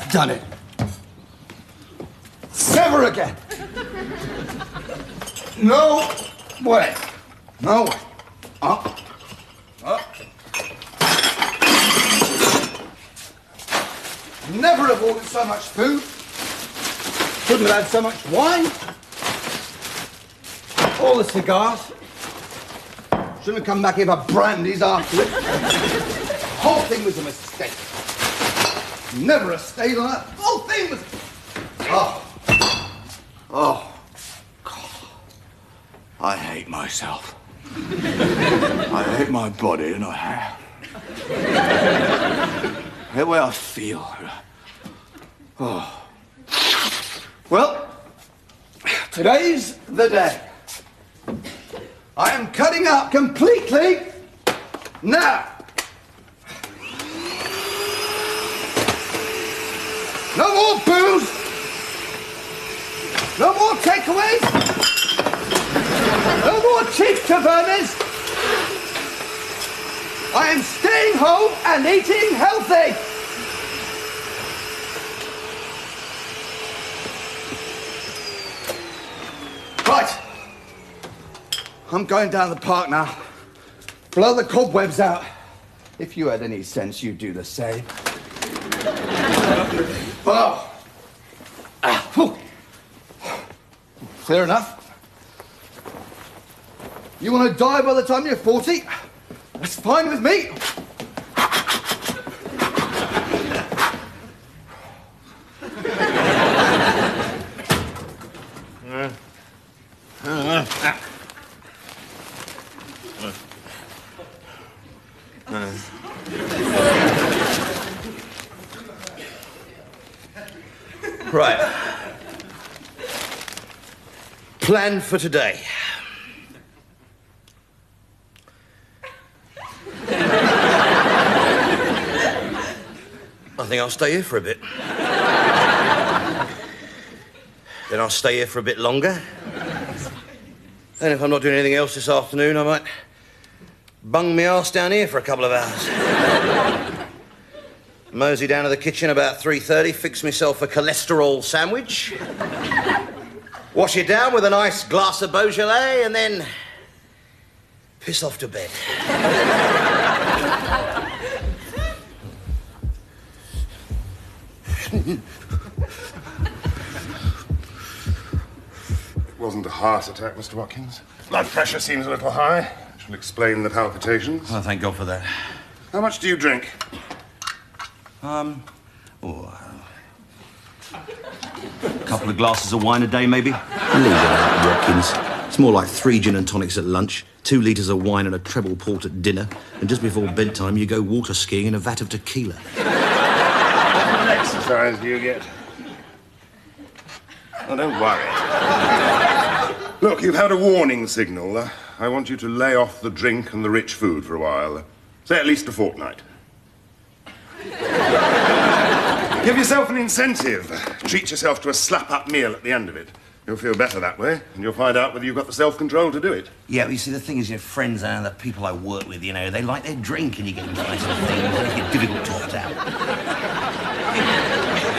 I've done it. Never again. No way. No way. Up. Up. Never have ordered so much food. Couldn't have had so much wine. All the cigars. Shouldn't have come back here for brandies after it. The whole thing was a mistake. Never have stayed on that. The whole thing was... Oh. God. I hate myself. I hate my body, and I have. I hate the way I feel. Oh. Well, today's the day. I am cutting out completely now. No more booze. No more takeaways. No more cheap tavernas. I am staying home and eating healthy. Right. I'm going down the park now. Blow the cobwebs out. If you had any sense, you'd do the same. Oh. Clear enough. You want to die by the time you're 40? That's fine with me. Right. Plan for today. I think I'll stay here for a bit. Then I'll stay here for a bit longer. And if I'm not doing anything else this afternoon, I might bung my arse down here for a couple of hours. Mosey down to the kitchen about 3:30, fix myself a cholesterol sandwich. Wash it down with a nice glass of Beaujolais, and then piss off to bed. It wasn't a heart attack, Mr. Watkins. Blood pressure seems a little high. Which will explain the palpitations. Oh, thank God for that. How much do you drink? A couple of glasses of wine a day, maybe. Leave it out, Watkins. It's more like 3 gin and tonics at lunch, 2 litres of wine and a treble port at dinner, and just before bedtime you go water skiing in a vat of tequila. What exercise do you get? Oh, don't worry. Look, you've had a warning signal. I want you to lay off the drink and the rich food for a while. Say at least a fortnight. Give yourself an incentive. Treat yourself to a slap-up meal at the end of it. You'll feel better that way, and you'll find out whether you've got the self-control to do it. Yeah, but you see, the thing is, your friends and the people I work with, you know, they like their drink and you get nice and things, and they get difficult to opt out.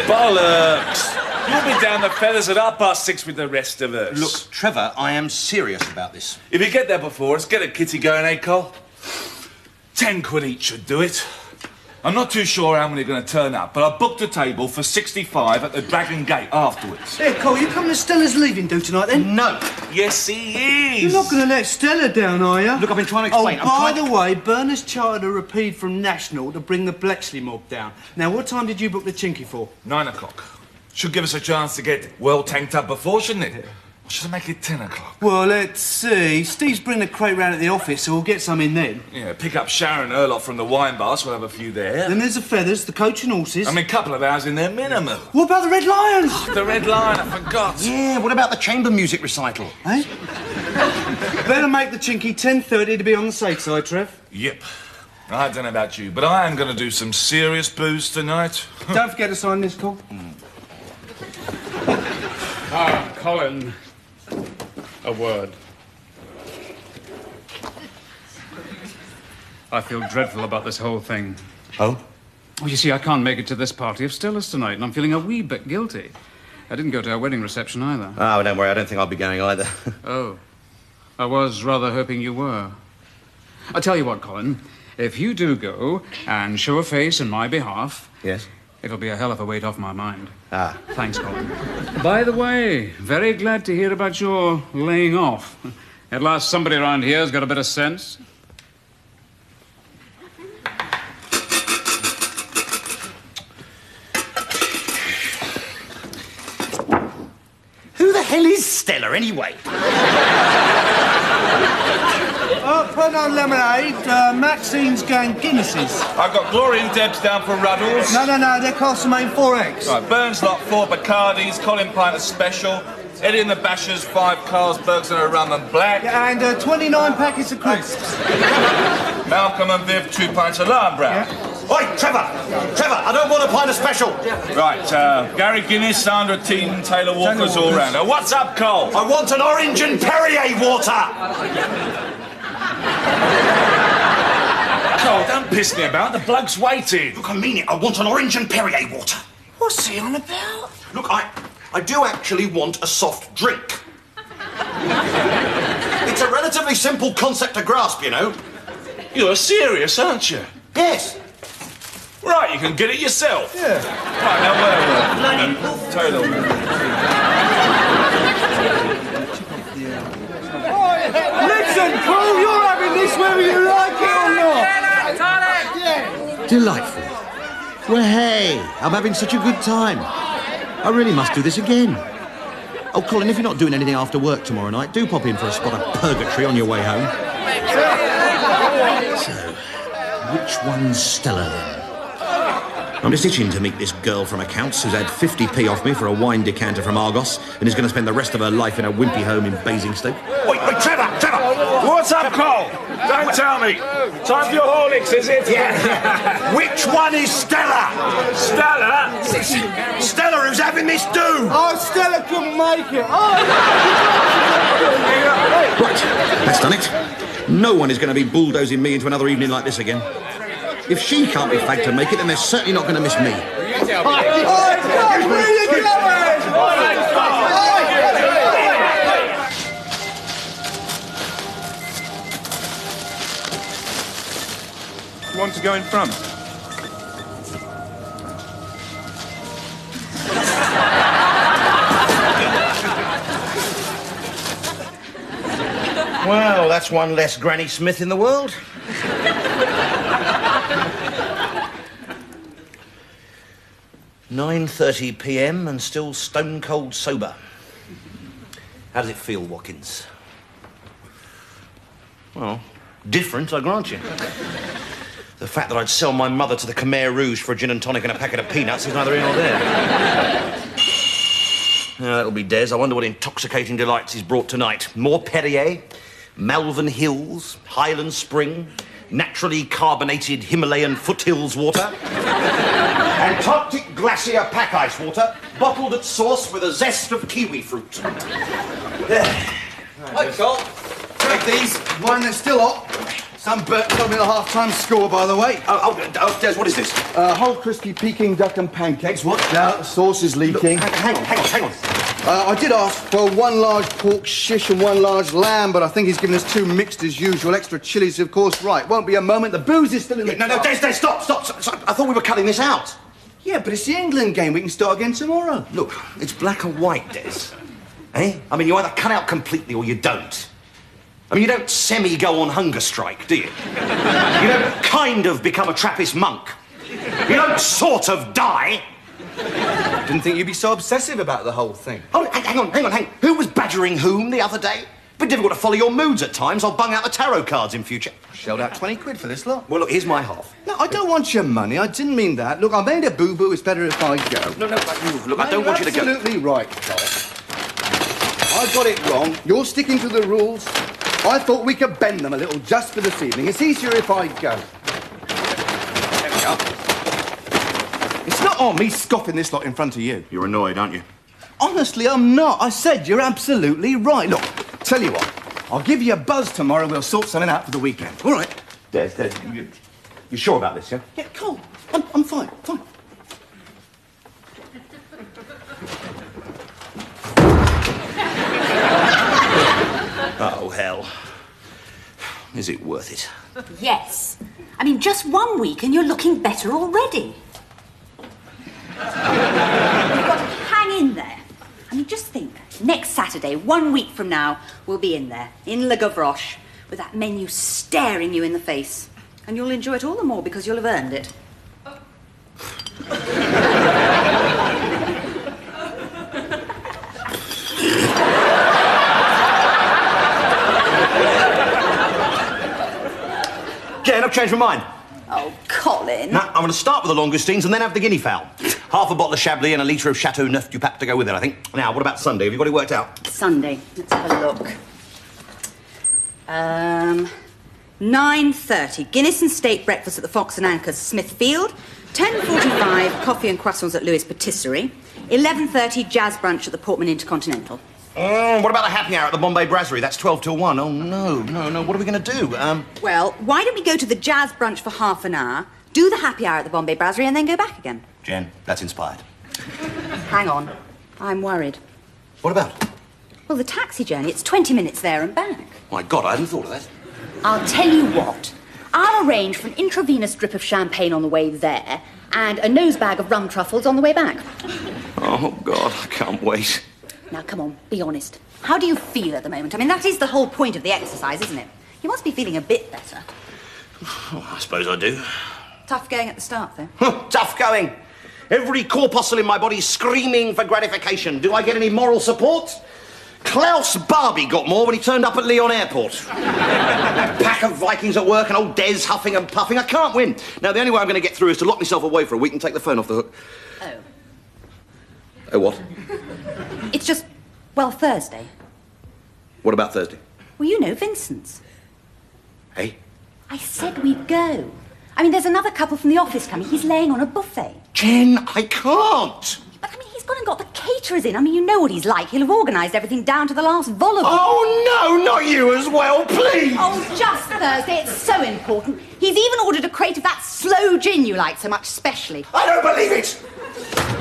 Bollocks! You'll be down the feathers at 6:30 with the rest of us. Look, Trevor, I am serious about this. If you get there before us, get a kitty going, eh, Col? 10 quid each should do it. I'm not too sure how many are going to turn up, but I booked a table for 65 at the Dragon Gate afterwards. Hey, Cole, you coming to Stella's leaving do tonight, then? No. Yes, he is. You're not going to let Stella down, are you? Look, I've been trying to explain. Oh, by the way, Berners chartered a rapide from National to bring the Blexley mob down. Now, what time did you book the Chinky for? 9 o'clock. Should give us a chance to get well tanked up before, shouldn't it? Or should I make it 10 o'clock? Well, let's see. Steve's bringing the crate round at the office, so we'll get some in then. Yeah, pick up Sharon Erloff from the wine bar, so we'll have a few there. Then there's the feathers, the coach and horses. I mean, a couple of hours in there minimum. What about the Red Lion? The Red Lion, I forgot. Yeah, what about the chamber music recital? Eh? Better make the Chinky 10:30 to be on the safe side, Trev. Yep. I don't know about you, but I am going to do some serious booze tonight. Don't forget to sign this, Cole. Colin. A word. I feel dreadful about this whole thing. Oh? Oh, you see, I can't make it to this party of Stella's tonight, and I'm feeling a wee bit guilty. I didn't go to her wedding reception either. Oh, don't worry, I don't think I'll be going either. Oh. I was rather hoping you were. I'll tell you what, Colin. If you do go and show a face in my behalf... Yes? It'll be a hell of a weight off my mind. Ah. Thanks, Colin. By the way, very glad to hear about your laying off. At last somebody around here's got a bit of sense. Who the hell is Stella, anyway? Put on lemonade. Maxine's going Guinnesses. I've got Glory and Debs down for Ruddles. No, they're Castlemaine 4X. Right, Burns lot 4 Bacardis, Colin Pint a special, Eddie and the Bashers 5 Carlsbergs and a rum and black. Yeah, and 29 packets of crisps. Malcolm and Viv 2 pints of Lion Brown. Oi, Trevor! Trevor, I don't want a pint of special. Right, Gary Guinness, Sandra Teen, Taylor Walker's all round. What's up, Cole? I want an orange and Perrier water. Cole, don't piss me about. The bloke's waiting. Look, I mean it. I want an orange and Perrier water. What's he on about? Look, I do actually want a soft drink. It's a relatively simple concept to grasp, you know. You're serious, aren't you? Yes. Right, you can get it yourself. Yeah. Right, now where Taylor. Listen, Cole, you're having this whether you like it or not. Yeah. Delightful. Well, hey, I'm having such a good time. I really must do this again. Oh, Colin, if you're not doing anything after work tomorrow night, do pop in for a spot of purgatory on your way home. So, which one's Stella, then? I'm just itching to meet this girl from accounts who's had 50p off me for a wine decanter from Argos and is going to spend the rest of her life in a wimpy home in Basingstoke. Wait, Trevor! What's up, Cole? Don't tell me. Time for your Horlicks, is it? Yeah. Which one is Stella? Stella? Stella, who's having this do? Oh, Stella couldn't make it. Oh. Right, that's done it. No one is going to be bulldozing me into another evening like this again. If she can't be fagged to make it, then they're certainly not going to miss me. Where you going? You want to go in front? Well, that's one less Granny Smith in the world. 9:30 p.m. and still stone cold sober. How does it feel, Watkins? Well, different, I grant you. The fact that I'd sell my mother to the Khmer Rouge for a gin and tonic and a packet of peanuts is neither here nor there. Now, that'll be Des. I wonder what intoxicating delights he's brought tonight. More Perrier, Malvern Hills, Highland Spring, naturally carbonated Himalayan foothills water, Antarctic glacier pack ice water, bottled at source with a zest of kiwi fruit. Hi, Cole. Take these. One that's still hot. Some Bert told me the half-time score, by the way. Oh, Des, what is this? Whole crispy Peking duck and pancakes. What? Now, the sauce is leaking. Look, hang on. I did ask for one large pork shish and one large lamb, but I think he's given us two mixed as usual. Extra chilies, of course, right. Won't be a moment. The booze is still in the... No, Des, stop. I thought we were cutting this out. Yeah, but it's the England game. We can start again tomorrow. Look, it's black and white, Des. Eh? I mean, you either cut out completely or you don't. I mean, you don't semi-go on hunger strike, do you? You don't kind of become a Trappist monk. You don't sort of die. Didn't think you'd be so obsessive about the whole thing. Oh, hang on. Who was badgering whom the other day? Bit difficult to follow your moods at times. I'll bung out the tarot cards in future. Shelled out 20 quid for this lot. Well, look, here's my half. No, I don't want your money. I didn't mean that. Look, I made a boo-boo. It's better if I go. No, look, I don't want you to go. You're absolutely right, Carl. I got it wrong. You're sticking to the rules. I thought we could bend them a little just for this evening. It's easier if I go. There we are. It's not on me scoffing this lot in front of you. You're annoyed, aren't you? Honestly, I'm not. I said you're absolutely right. Look, tell you what. I'll give you a buzz tomorrow. We'll sort something out for the weekend. All right. Des, You sure about this, yeah? Yeah, Cole, I'm fine, fine. Oh, hell. Is it worth it? Yes. I mean, just 1 week and you're looking better already. You've got to hang in there. I mean, just think. Next Saturday, 1 week from now, we'll be in there, in Le Gavroche, with that menu staring you in the face. And you'll enjoy it all the more because you'll have earned it. Jen, I've changed my mind. Oh, Colin. No, I'm going to start with the langoustines and then have the guinea fowl. Half a bottle of Chablis and a litre of Chateau Neuf du Pape to go with it, I think. Now, what about Sunday? Have you got it worked out? Sunday. Let's have a look. 9:30. Guinness and steak breakfast at the Fox and Anchors, Smithfield. 10:45. Coffee and croissants at Lewis Patisserie. 11:30. Jazz brunch at the Portman Intercontinental. What about the happy hour at the Bombay Brasserie? That's 12 till 1. Oh, no. What are we going to do? Well, why don't we go to the jazz brunch for half an hour, do the happy hour at the Bombay Brasserie, and then go back again? Jen, that's inspired. Hang on. I'm worried. What about? Well, the taxi journey, it's 20 minutes there and back. My God, I hadn't thought of that. I'll tell you what. I'll arrange for an intravenous drip of champagne on the way there and a nose bag of rum truffles on the way back. Oh, God, I can't wait. Now, come on, be honest. How do you feel at the moment? I mean, that is the whole point of the exercise, isn't it? You must be feeling a bit better. Oh, I suppose I do. Tough going at the start, though. Tough going. Every corpuscle in my body's screaming for gratification. Do I get any moral support? Klaus Barbie got more when he turned up at Lyon Airport. A pack of Vikings at work and old Des huffing and puffing. I can't win. Now, the only way I'm going to get through is to lock myself away for a week and take the phone off the hook. Oh. Oh, what? It's just, well, Thursday. What about Thursday? Well, you know, Vincent's. Hey? I said we'd go. I mean, there's another couple from the office coming. He's laying on a buffet. Jen, I can't. But, I mean, he's gone and got the caterers in. I mean, you know what he's like. He'll have organised everything down to the last vol of it. Oh, no, not you as well, please. Oh, just Thursday. It's so important. He's even ordered a crate of that slow gin you like so much, specially. I don't believe it.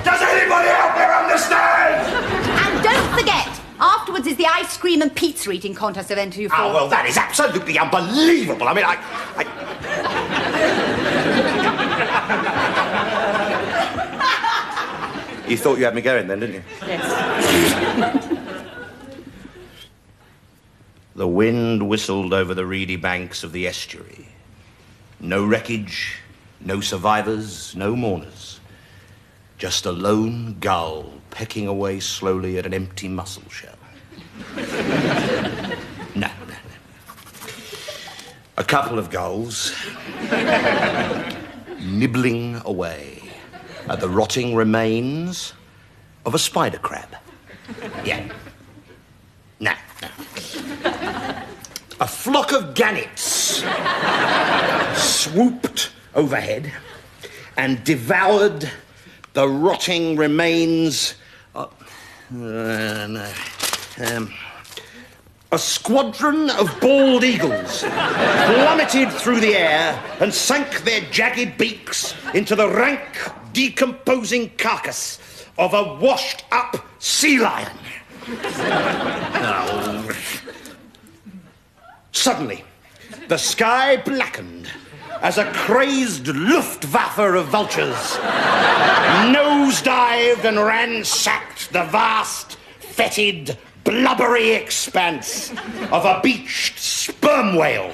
Does anybody out there understand? And don't forget, afterwards is the ice cream and pizza eating contest event you for. Oh, well, that is absolutely unbelievable. I mean, You thought you had me going then, didn't you? Yes. The wind whistled over the reedy banks of the estuary. No wreckage, no survivors, no mourners. Just a lone gull pecking away slowly at an empty mussel shell. No. A couple of gulls nibbling away at the rotting remains of a spider crab. Yeah. No. A flock of gannets swooped overhead and devoured the rotting remains of... a squadron of bald eagles plummeted through the air and sank their jagged beaks into the rank, decomposing carcass of a washed-up sea lion. Oh. Suddenly, the sky blackened as a crazed Luftwaffe of vultures nosedived and ransacked the vast, fetid, blubbery expanse of a beached sperm whale.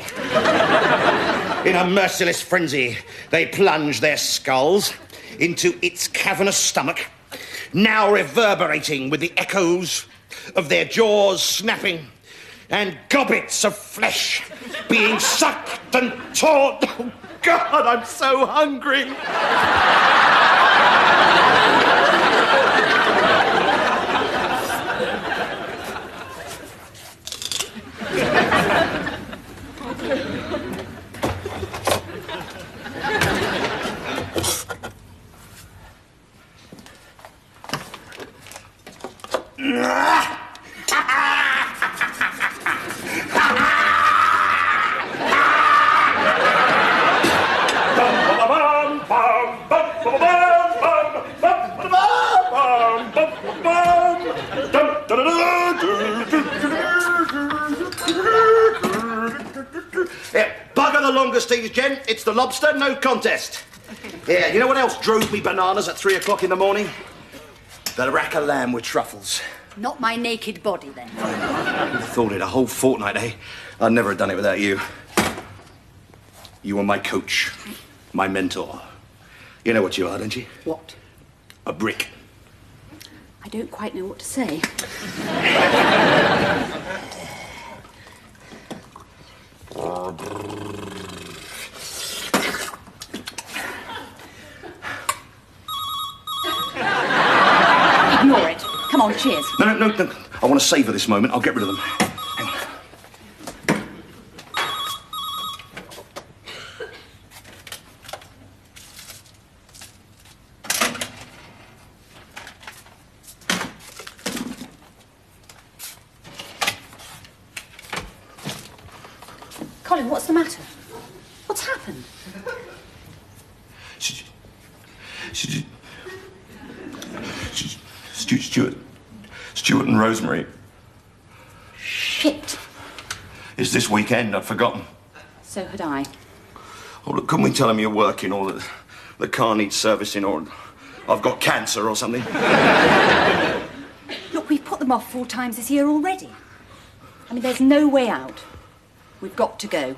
In a merciless frenzy, they plunged their skulls into its cavernous stomach, now reverberating with the echoes of their jaws snapping and gobbets of flesh being sucked and torn. Oh, God, I'm so hungry. Augustines, Jen. It's the lobster, no contest. Yeah, you know what else drove me bananas at 3 o'clock in the morning? The rack of lamb with truffles. Not my naked body, then. Who'd have thought it? A whole fortnight, eh? I'd never have done it without you. You were my coach, my mentor. You know what you are, don't you? What? A brick. I don't quite know what to say. Ignore it. Come on, cheers. No. I want to savour this moment. I'll get rid of them. Hang on. Colin, what's the matter? What's happened? Stuart and Rosemary. Shit. It's this weekend. I'd forgotten. So had I. Oh, look, couldn't we tell them you're working or that the car needs servicing or I've got cancer or something? Look, we've put them off 4 times this year already. I mean, there's no way out. We've got to go.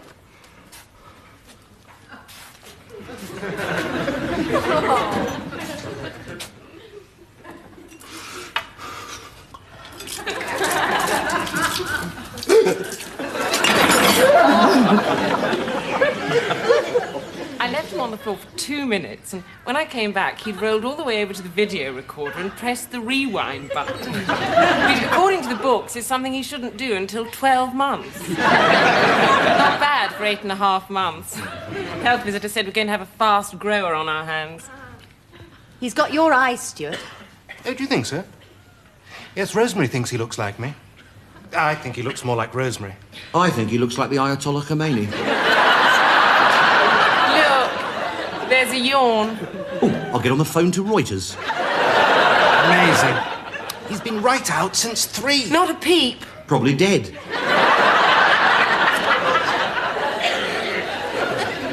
I left him on the floor for 2 minutes, and when I came back, he'd rolled all the way over to the video recorder and pressed the rewind button. Which, according to the books, is something he shouldn't do until 12 months. Not bad for 8.5 months. Health visitor said we're going to have a fast grower on our hands. He's got your eyes, Stuart. Oh, do you think so? Yes, Rosemary thinks he looks like me. I think he looks more like Rosemary. I think he looks like the Ayatollah Khomeini. Look, there's a yawn. Oh, I'll get on the phone to Reuters. Amazing. He's been right out since 3. Not a peep. Probably dead.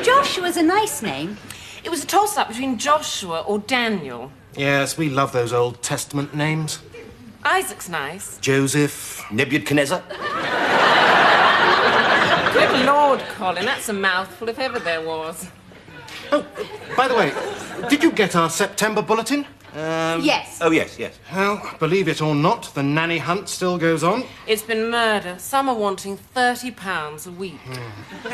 Joshua's a nice name. It was a toss-up between Joshua or Daniel. Yes, we love those Old Testament names. Isaac's nice. Joseph. Nebuchadnezzar. Good Lord, Colin, that's a mouthful if ever there was. Oh, by the way, did you get our September bulletin? Yes. Oh, yes. Well, believe it or not, the nanny hunt still goes on. It's been murder. Some are wanting £30 a week. The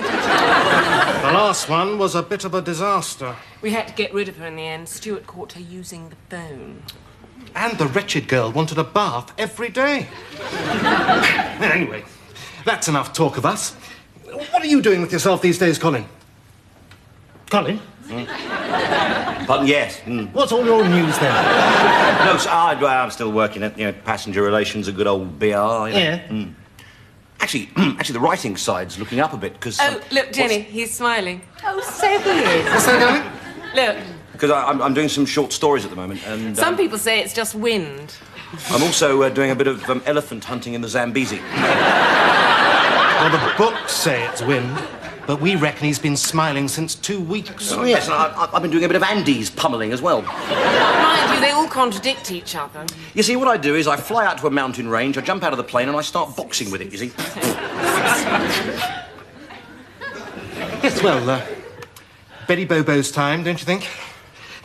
last one was a bit of a disaster. We had to get rid of her in the end. Stuart caught her using the phone. And the wretched girl wanted a bath every day. Anyway, that's enough talk of us. What are you doing with yourself these days, Colin? Colin? Pardon, yes. What's all your news then? No, so I'm still working at, passenger relations, a good old BR. Yeah. Actually, the writing side's looking up a bit, because... Oh, look, Jenny, he's smiling. Oh, so he is. What's that, darling? Look, Because I'm doing some short stories at the moment, and... some people say it's just wind. I'm also doing a bit of elephant hunting in the Zambezi. Well, the books say it's wind, but we reckon he's been smiling since 2 weeks. Oh, yes, and I've been doing a bit of Andes pummelling as well. Mind you, they all contradict each other. You see, what I do is I fly out to a mountain range, I jump out of the plane, and I start boxing with it, you see. Yes, well, Betty Bobo's time, don't you think?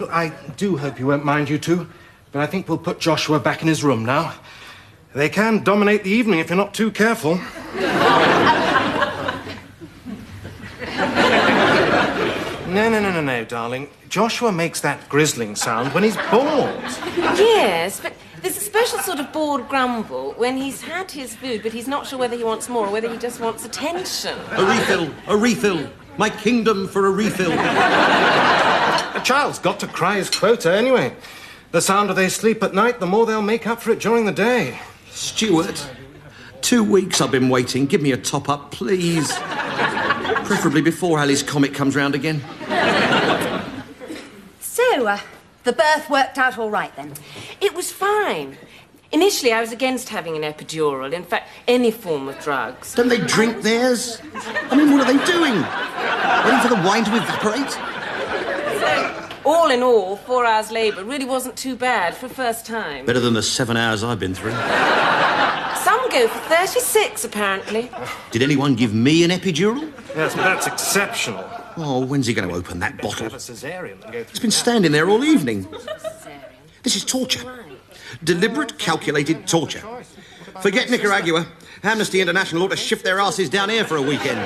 Look, I do hope you won't mind, you two, but I think we'll put Joshua back in his room now. They can dominate the evening if you're not too careful. No, darling. Joshua makes that grizzling sound when he's bored. Yes, but there's a special sort of bored grumble when he's had his food, but he's not sure whether he wants more or whether he just wants attention. A refill. My kingdom for a refill. A child's got to cry his quota anyway. The sounder they sleep at night, the more they'll make up for it during the day. Stuart, 2 weeks I've been waiting. Give me a top-up, please. Preferably before Ali's comic comes round again. So, the birth worked out all right, then? It was fine. Initially, I was against having an epidural. In fact, any form of drugs. Don't they drink theirs? I mean, what are they doing? Waiting for the wine to evaporate? All in all, 4 hours labour really wasn't too bad for first time. Better than the 7 hours I've been through. Some go for 36, apparently. Did anyone give me an epidural? Yes, but that's exceptional. Oh, when's he going to open that bottle? Have a cesarean and go through. It's been standing there all evening. This is torture. Deliberate, calculated torture. Forget Nicaragua. Amnesty International ought to shift their asses down here for a weekend.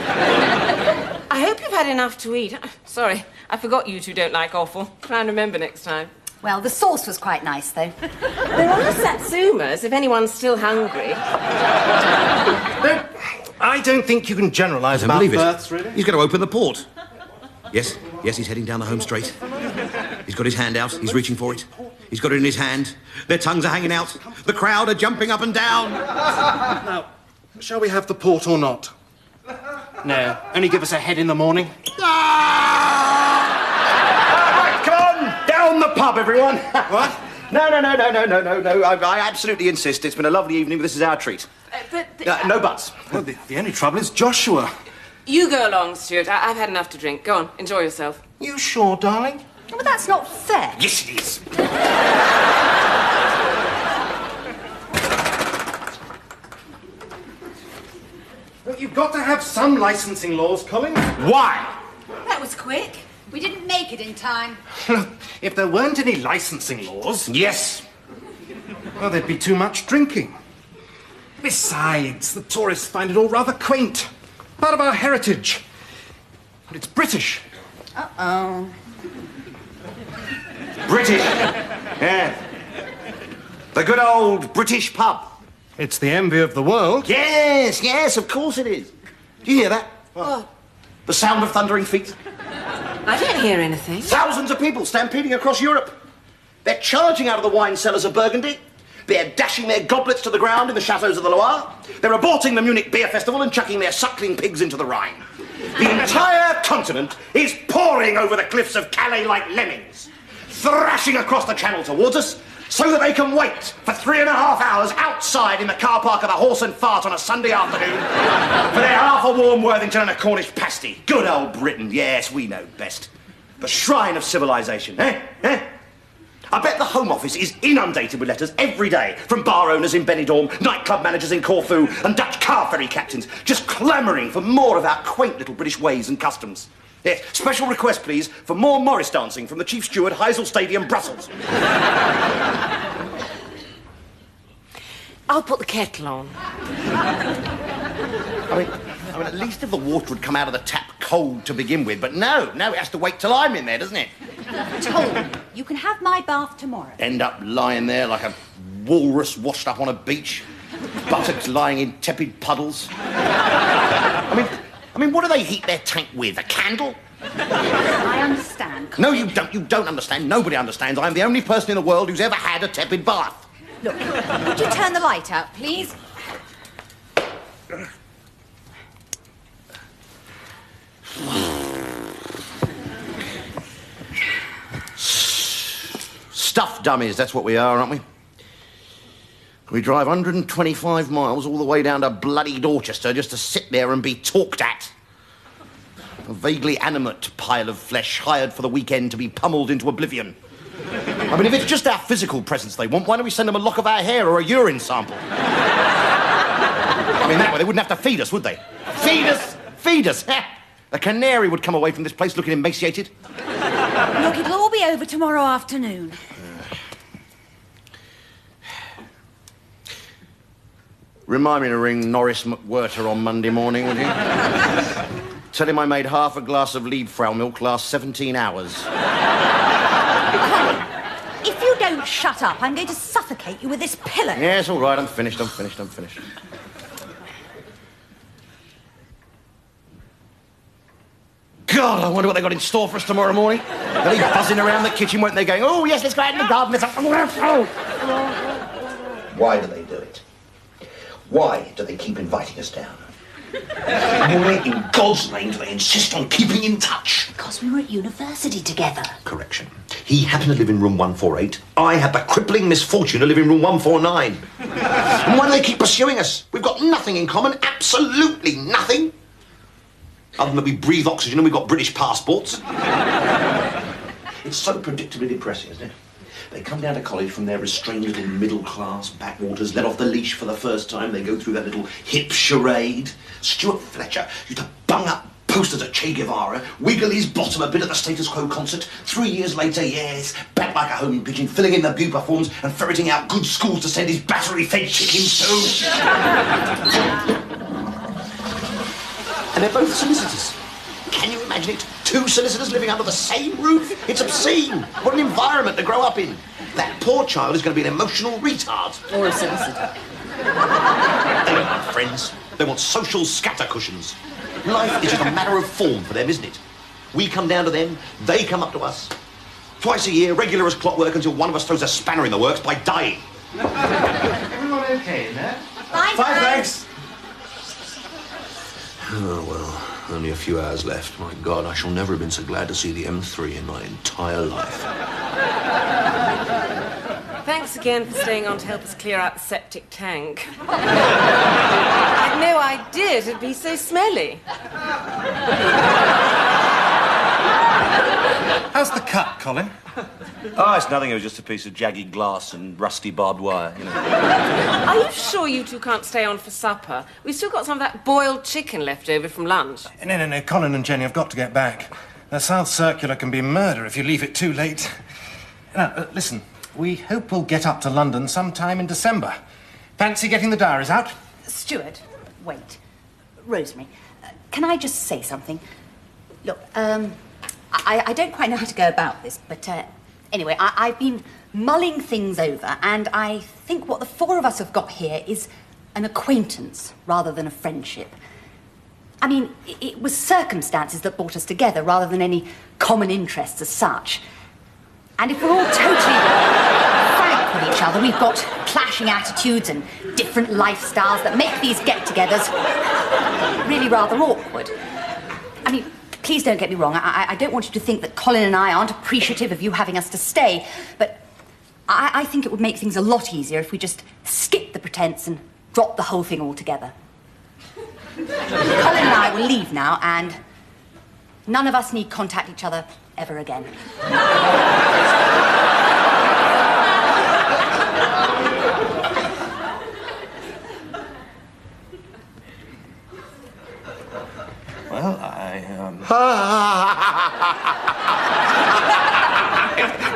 I hope you've had enough to eat. Sorry, I forgot you two don't like offal. Try and remember next time. Well, the sauce was quite nice, though. There are satsumas, if anyone's still hungry. I don't think you can generalise about Believe births, it. really. He's going to open the port. Yes, he's heading down the home straight. He's got his hand out. He's reaching for it. He's got it in his hand. Their tongues are hanging out. The crowd are jumping up and down. Now, shall we have the port or not? No, only give us a head in the morning. Come on, down the pub, everyone. What? No. I absolutely insist. It's been a lovely evening, but this is our treat. No buts. Well, the only trouble is Joshua. You go along, Stuart. I've had enough to drink. Go on, enjoy yourself. You sure, darling? But that's not fair. Yes, it is. Well, you've got to have some licensing laws, Colin. Why? That was quick. We didn't make it in time. If there weren't any licensing laws, Yes. well, there'd be too much drinking. Besides, the tourists find it all rather quaint. Part of our heritage. But it's British. Uh-oh. British. Yeah. The good old British pub. It's the envy of the world. Yes, of course it is. Do you hear that? What? The sound of thundering feet. I don't hear anything. Thousands of people stampeding across Europe. They're charging out of the wine cellars of Burgundy. They're dashing their goblets to the ground in the chateaux of the Loire. They're aborting the Munich Beer Festival and chucking their suckling pigs into the Rhine. The entire continent is pouring over the cliffs of Calais like lemmings, thrashing across the channel towards us so that they can wait for 3.5 hours outside in the car park of the Horse and Fart on a Sunday afternoon for their half a warm Worthington and a Cornish pasty. Good old Britain, yes, we know best. The shrine of civilization, eh? I bet the Home Office is inundated with letters every day from bar owners in Benidorm, nightclub managers in Corfu, and Dutch car ferry captains, just clamouring for more of our quaint little British ways and customs. Yes, special request, please, for more Morris dancing from the Chief Steward, Heysel Stadium, Brussels. I'll put the kettle on. I mean, at least if the water would come out of the tap cold to begin with, but no, it has to wait till I'm in there, doesn't it? Tom, you can have my bath tomorrow. End up lying there like a walrus washed up on a beach, buttocks lying in tepid puddles. I mean, what do they heat their tank with? A candle? I understand. No, you don't. You don't understand. Nobody understands. I'm the only person in the world who's ever had a tepid bath. Look, would you turn the light out, please? Stuffed dummies, that's what we are, aren't we? We drive 125 miles all the way down to bloody Dorchester just to sit there and be talked at. A vaguely animate pile of flesh hired for the weekend to be pummeled into oblivion. I mean, if it's just our physical presence they want, why don't we send them a lock of our hair or a urine sample? I mean, that way they wouldn't have to feed us, would they? Feed us! Feed us! A canary would come away from this place looking emaciated. Look, it'll all be over tomorrow afternoon. Remind me to ring Norris McWhirter on Monday morning, would you? Tell him I made half a glass of Liebfrau milk last 17 hours. Colin, if you don't shut up, I'm going to suffocate you with this pillow. Yes, all right, I'm finished. God, I wonder what they got in store for us tomorrow morning. They'll be buzzing around the kitchen, won't they, going, oh, yes, let's go out in the garden. Why do they do it? Why do they keep inviting us down? Why in God's name do they insist on keeping in touch? Because we were at university together. Correction. He happened to live in room 148. I had the crippling misfortune to live in room 149. And why do they keep pursuing us? We've got nothing in common, absolutely nothing. Other than that we breathe oxygen and we've got British passports. It's so predictably depressing, isn't it? They come down to college from their restrained little middle-class backwaters, let off the leash for the first time. They go through that little hip charade. Stuart Fletcher used to bung up posters at Che Guevara, wiggle his bottom a bit at the Status Quo concert. 3 years later, yes, back like a homing pigeon, filling in the bupa forms and ferreting out good schools to send his battery-fed chickens to. And they're both solicitors. Can you imagine it? 2 solicitors living under the same roof? It's obscene. What an environment to grow up in. That poor child is going to be an emotional retard. Or a solicitor. They don't want friends. They want social scatter cushions. Life is just a matter of form for them, isn't it? We come down to them, they come up to us. Twice a year, regular as clockwork, until one of us throws a spanner in the works by dying. Everyone okay in there? Fine, thanks. Oh, well, only a few hours left. My God, I shall never have been so glad to see the M3 in my entire life. Thanks again for staying on to help us clear out the septic tank. I had no idea it'd be so smelly. How's the cut, Colin? Oh, it's nothing. It was just a piece of jagged glass and rusty barbed wire, you know. Are you sure you two can't stay on for supper? We've still got some of that boiled chicken left over from lunch. No. Colin and Jenny have got to get back. The South Circular can be murder if you leave it too late. Now, listen, we hope we'll get up to London sometime in December. Fancy getting the diaries out? Stuart, wait. Rosemary, can I just say something? Look, I don't quite know how to go about this, but anyway, I've been mulling things over, and I think what the 4 of us have got here is an acquaintance rather than a friendship. I mean, it was circumstances that brought us together rather than any common interests as such. And if we're all totally frank with each other, we've got clashing attitudes and different lifestyles that make these get-togethers really rather awkward. I mean, please don't get me wrong. I don't want you to think that Colin and I aren't appreciative of you having us to stay, but I think it would make things a lot easier if we just skip the pretense and drop the whole thing altogether. Colin and I will leave now, and none of us need contact each other ever again. Well,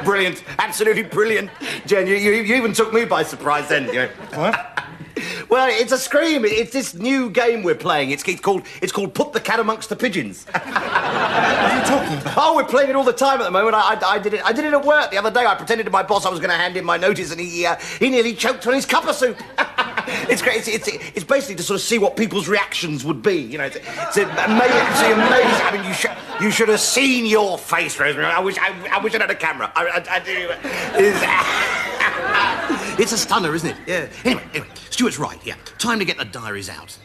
Brilliant, absolutely brilliant. Jen, you even took me by surprise then. You know. What? Well, it's a scream. It's this new game we're playing. It's called Put the Cat Amongst the Pigeons. What are you talking about? Oh, we're playing it all the time at the moment. I did it at work the other day. I pretended to my boss I was going to hand in my notice, and he nearly choked on his cup of soup. It's great. It's basically to sort of see what people's reactions would be. You know, it's amazing. I mean, you should have seen your face, Rosemary. I wish I had a camera. I do. It's a stunner, isn't it? Yeah. Anyway, Stuart's right. Yeah. Time to get the diaries out.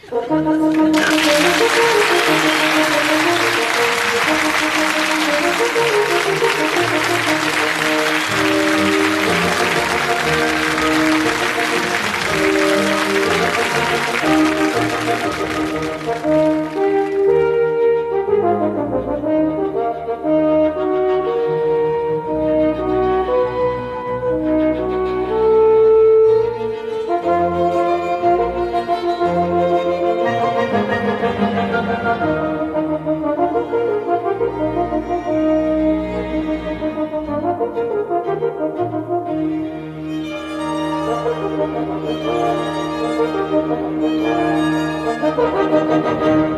Thank you.